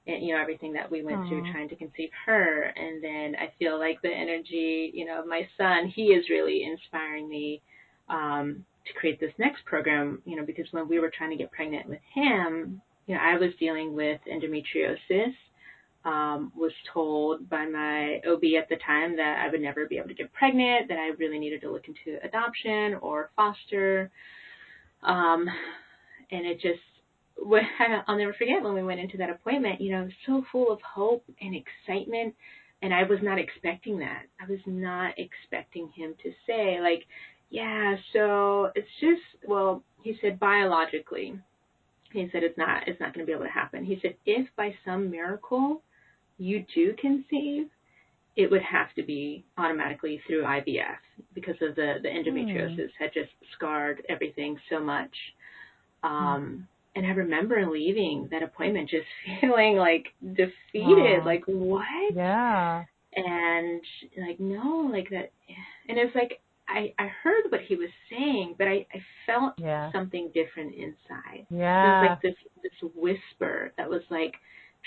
C: and everything that we went through trying to conceive her. And then I feel like the energy, of my son, he is really inspiring me to create this next program. Because when we were trying to get pregnant with him, I was dealing with endometriosis. Was told by my OB at the time that I would never be able to get pregnant, that I really needed to look into adoption or foster. And it just, I'll never forget when we went into that appointment, so full of hope and excitement. And I was not expecting that. I was not expecting him to say, like, so it's just, well, he said biologically, he said it's not going to be able to happen. He said, if by some miracle you do conceive, it would have to be automatically through IVF, because of the endometriosis had just scarred everything so much. And I remember leaving that appointment just feeling like defeated, like, what?
B: Yeah.
C: And like, no, like that. And it's like, I heard what he was saying, but I felt something different inside.
B: Yeah.
C: It was like this whisper that was like,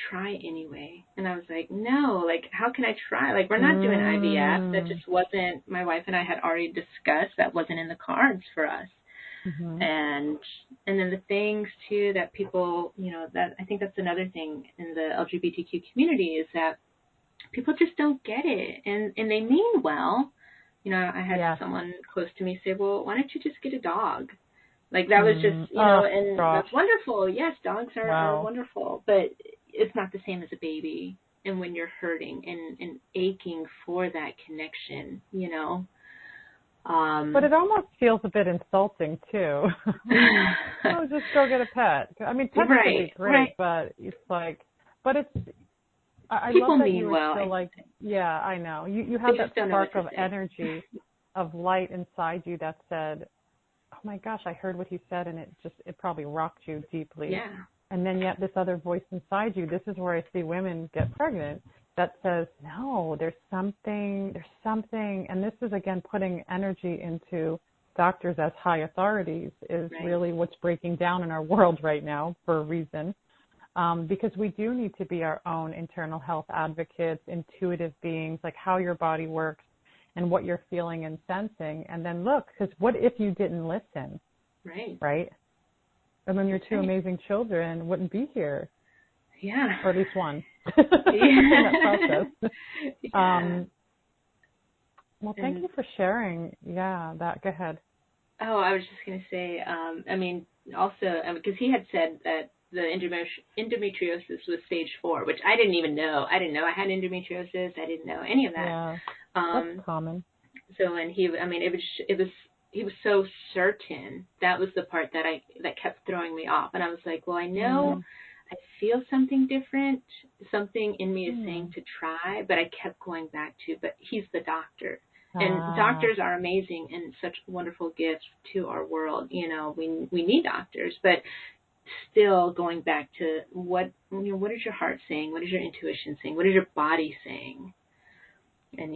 C: try anyway. And I was like, no, like, how can I try? Like, we're not doing IVF. That just wasn't, my wife and I had already discussed, that wasn't in the cards for us. And then the things too that people, that I think that's another thing in the LGBTQ community, is that people just don't get it. And they mean well. I had someone close to me say, well, why don't you just get a dog? Like that was just, and
B: gosh.
C: that's wonderful. Yes, dogs are
B: Wow.
C: wonderful, but it's not the same as a baby. And when you're hurting and aching for that connection,
B: But it almost feels a bit insulting too. Oh, just go get a pet. I mean, pets would be great, but it's like, but it's. I
C: People
B: love that
C: mean
B: you were
C: well.
B: still like, yeah, I know. You have that spark of energy, of light inside you that said, oh my gosh, I heard what he said, and it probably rocked you deeply.
C: Yeah.
B: And then yet this other voice inside you, this is where I see women get pregnant, that says, no, there's something, and this is again putting energy into doctors as high authorities is really what's breaking down in our world right now for a reason. Because we do need to be our own internal health advocates, intuitive beings, like how your body works and what you're feeling and sensing. And then look, because what if you didn't listen? Right? And then your two amazing children wouldn't be here.
C: Yeah.
B: Or at least one.
C: Yeah.
B: In that process.
C: Yeah.
B: Well, thank you for sharing. Yeah, that. Go ahead.
C: Oh, I was just going to say, also, because he had said that the endometriosis was stage 4, which I didn't even know. I didn't know I had endometriosis. I didn't know any of that.
B: Yeah, that's common.
C: So, and he was so certain. That was the part that kept throwing me off. And I was like, well, I know I feel something different. Something in me is saying to try, but I kept going back to, but he's the doctor. And doctors are amazing and such wonderful gifts to our world. We need doctors, but still going back to what is your heart saying? What is your intuition saying? What is your body saying? And,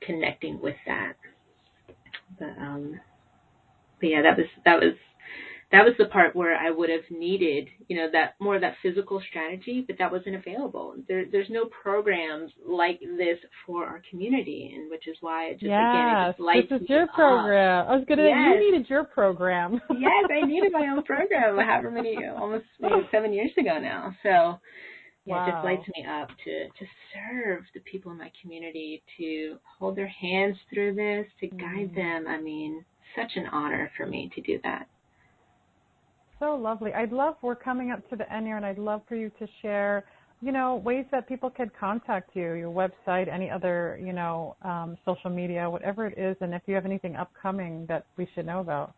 C: connecting with that. But yeah, that was the part where I would have needed, that more of that physical strategy, but that wasn't available. There's no programs like this for our community, and which is why it just lights me up. This is your
B: program. I was gonna say you needed your program.
C: Yes, I needed my own program. Almost 7 years ago now. So yeah, it just lights me up to serve the people in my community, to hold their hands through this, to guide them. I mean, such an honor for me to do that.
B: So lovely. We're coming up to the end here, and I'd love for you to share, ways that people could contact you, your website, any other, social media, whatever it is, and if you have anything upcoming that we should know about.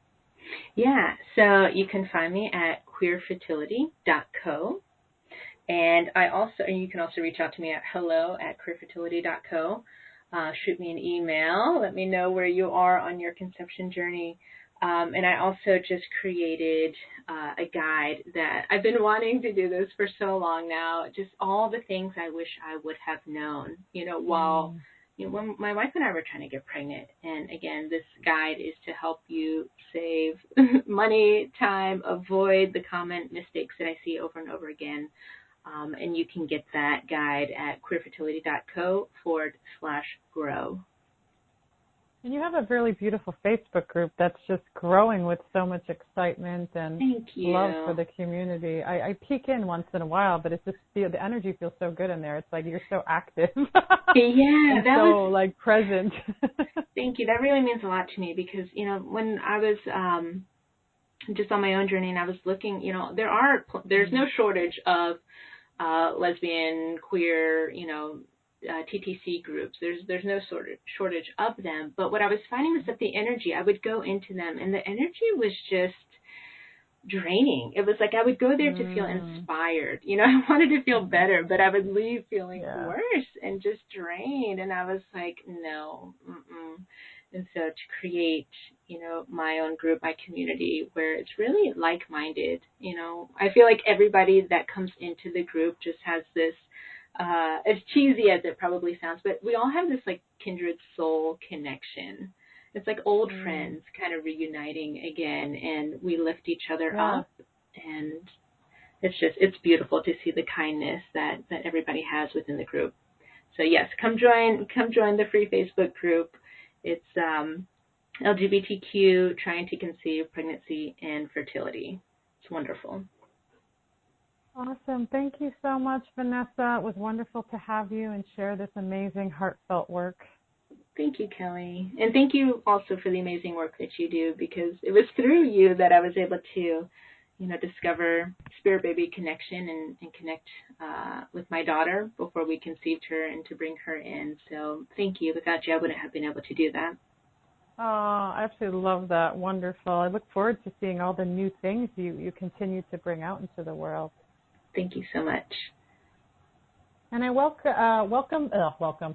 C: Yeah, so you can find me at queerfertility.co, and you can also reach out to me at hello@queerfertility.co. Shoot me an email. Let me know where you are on your conception journey. And I also just created a guide that I've been wanting to do this for so long now. Just all the things I wish I would have known, while when my wife and I were trying to get pregnant. And again, this guide is to help you save money, time, avoid the common mistakes that I see over and over again. And you can get that guide at queerfertility.co/grow.
B: And you have a really beautiful Facebook group that's just growing with so much excitement and love for the community. I peek in once in a while, but it's just the energy feels so good in there. It's like you're so active.
C: Yeah,
B: like present.
C: Thank you. That really means a lot to me because, when I was just on my own journey and I was looking, there's no shortage of lesbian, queer, TTC groups. There's no shortage of them. But what I was finding was that the energy, I would go into them and the energy was just draining. It was like I would go there to feel inspired. I wanted to feel better, but I would leave feeling worse and just drained. And I was like, no. And so to create, my own group, my community where it's really like-minded, I feel like everybody that comes into the group just has this, as cheesy as it probably sounds, but we all have this like kindred soul connection. It's like old friends kind of reuniting again, and we lift each other up, and it's beautiful to see the kindness that everybody has within the group. So yes, come join the free Facebook group. It's LGBTQ, trying to conceive, pregnancy, and fertility. It's wonderful.
B: Awesome. Thank you so much, Vanessa. It was wonderful to have you and share this amazing heartfelt work.
C: Thank you, Kelly. And thank you also for the amazing work that you do, because it was through you that I was able to, discover Spirit Baby Connection and connect with my daughter before we conceived her and to bring her in. So thank you. Without you, I wouldn't have been able to do that.
B: Oh, I absolutely love that. Wonderful. I look forward to seeing all the new things you continue to bring out into the world.
C: Thank you so much.
B: And I welcome.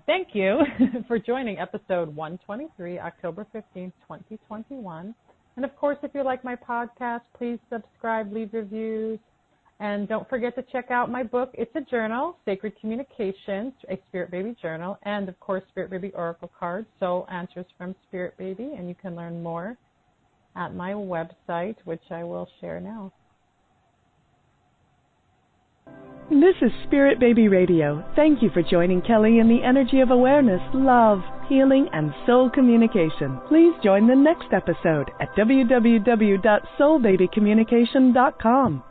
B: Thank you for joining episode 123, October 15th, 2021. And of course, if you like my podcast, please subscribe, leave reviews, and don't forget to check out my book. It's a journal, Sacred Communications, a Spirit Baby journal, and of course, Spirit Baby Oracle cards, Soul Answers from Spirit Baby, and you can learn more at my website, which I will share now.
A: This is Spirit Baby Radio. Thank you for joining Kelly in the energy of awareness, love, healing, and soul communication. Please join the next episode at www.soulbabycommunication.com.